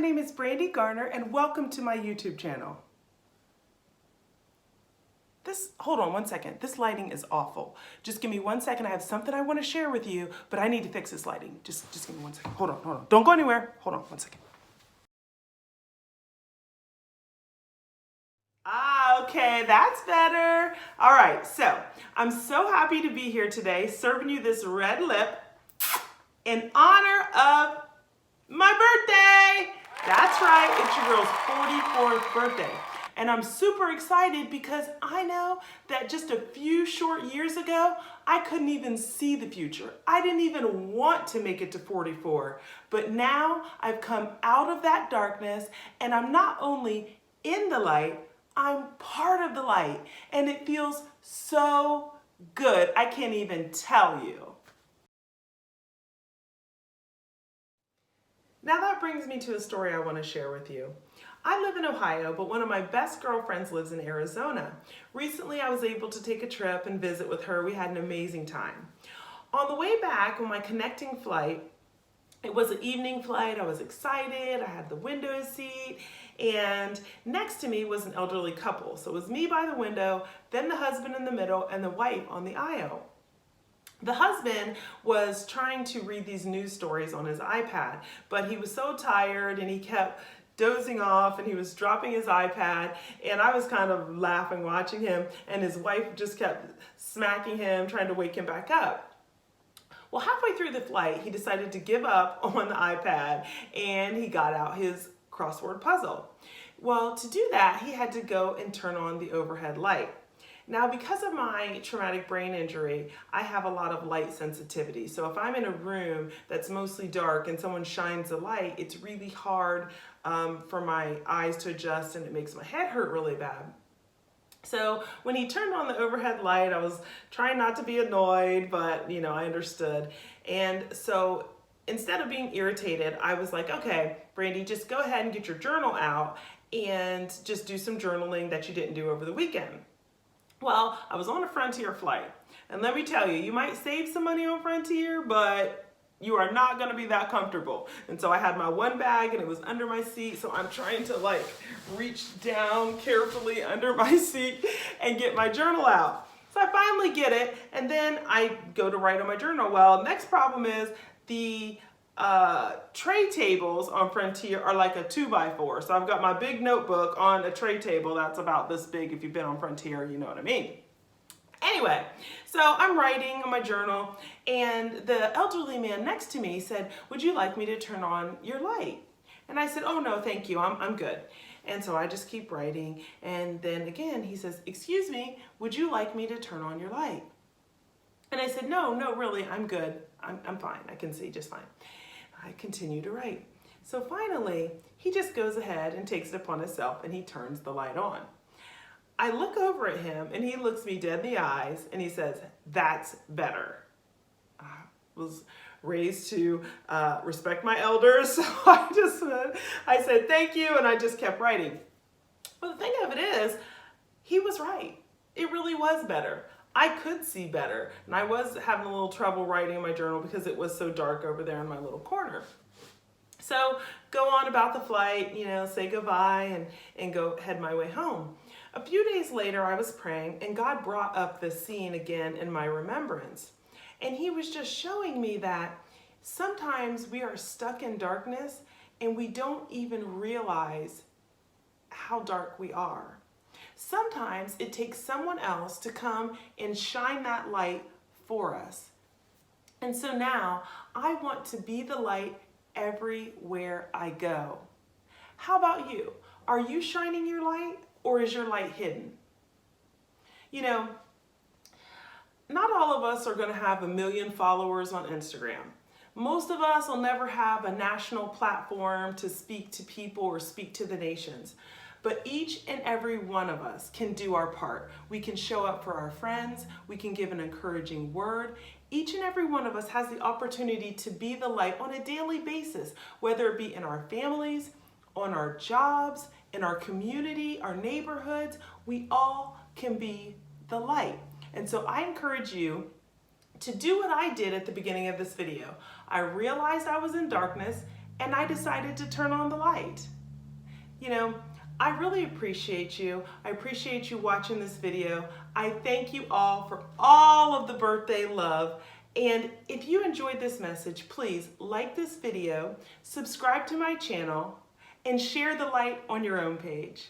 name is Brandy Garner and welcome to my YouTube channel. Hold on one second. This lighting is awful. Just give me 1 second. I have something I want to share with you, but I need to fix this lighting. Just give me 1 second. Hold on. Don't go anywhere. Hold on 1 second. Okay, that's better. All right, so I'm so happy to be here today serving you this red lip in honor of my birthday. That's right, it's your girl's 44th birthday. And I'm super excited because I know that just a few short years ago, I couldn't even see the future. I didn't even want to make it to 44. But now I've come out of that darkness and I'm not only in the light, I'm part of the light. And it feels so good. I can't even tell you. Now that brings me to a story I want to share with you. I live in Ohio, but one of my best girlfriends lives in Arizona. Recently, I was able to take a trip and visit with her. We had an amazing time. On the way back on my connecting flight, it was an evening flight. I was excited. I had the window seat, and next to me was an elderly couple. So it was me by the window, then the husband in the middle, and the wife on the aisle. The husband was trying to read these news stories on his iPad, but he was so tired and he kept dozing off and he was dropping his iPad, and I was kind of laughing watching him, and his wife just kept smacking him, trying to wake him back up. Well, halfway through the flight, he decided to give up on the iPad and he got out his crossword puzzle. Well, to do that, he had to go and turn on the overhead light. Now, because of my traumatic brain injury, I have a lot of light sensitivity. So if I'm in a room that's mostly dark and someone shines a light, it's really hard for my eyes to adjust, and it makes my head hurt really bad. So when he turned on the overhead light, I was trying not to be annoyed, but I understood. And so instead of being irritated, I was like, okay, Brandy, just go ahead and get your journal out and just do some journaling that you didn't do over the weekend. Well, I was on a Frontier flight, and let me tell you, you might save some money on Frontier, but you are not going to be that comfortable. And so I had my one bag and it was under my seat, so I'm trying to reach down carefully under my seat and get my journal out. So I finally get it, and then I go to write on my journal. Well, next problem is the tray tables on Frontier are like a 2x4. So I've got my big notebook on a tray table that's about this big. If you've been on Frontier, you know what I mean. Anyway, so I'm writing on my journal, and the elderly man next to me said, "Would you like me to turn on your light?" And I said, "Oh no, thank you, I'm good." And so I just keep writing, and then again he says, "Excuse me, would you like me to turn on your light?" And I said, no, really, I'm good. I'm fine. I can see just fine. I continue to write. So finally, he just goes ahead and takes it upon himself, and he turns the light on. I look over at him, and he looks me dead in the eyes, and he says, "That's better." I was raised to respect my elders, so I said, "Thank you," and I just kept writing. Well, the thing of it is, he was right. It really was better. I could see better, and I was having a little trouble writing in my journal because it was so dark over there in my little corner. So go on about the flight, say goodbye and go head my way home. A few days later, I was praying, and God brought up this scene again in my remembrance. And he was just showing me that sometimes we are stuck in darkness and we don't even realize how dark we are. Sometimes it takes someone else to come and shine that light for us. And so now I want to be the light everywhere I go. How about you? Are you shining your light, or is your light hidden? Not all of us are going to have 1 million followers on Instagram. Most of us will never have a national platform to speak to people or speak to the nations. But each and every one of us can do our part. We can show up for our friends. We can give an encouraging word. Each and every one of us has the opportunity to be the light on a daily basis, whether it be in our families, on our jobs, in our community, our neighborhoods. We all can be the light. And so I encourage you to do what I did at the beginning of this video. I realized I was in darkness, and I decided to turn on the light. You know, I really appreciate you. I appreciate you watching this video. I thank you all for all of the birthday love. And if you enjoyed this message, please like this video, subscribe to my channel, and share the light on your own page.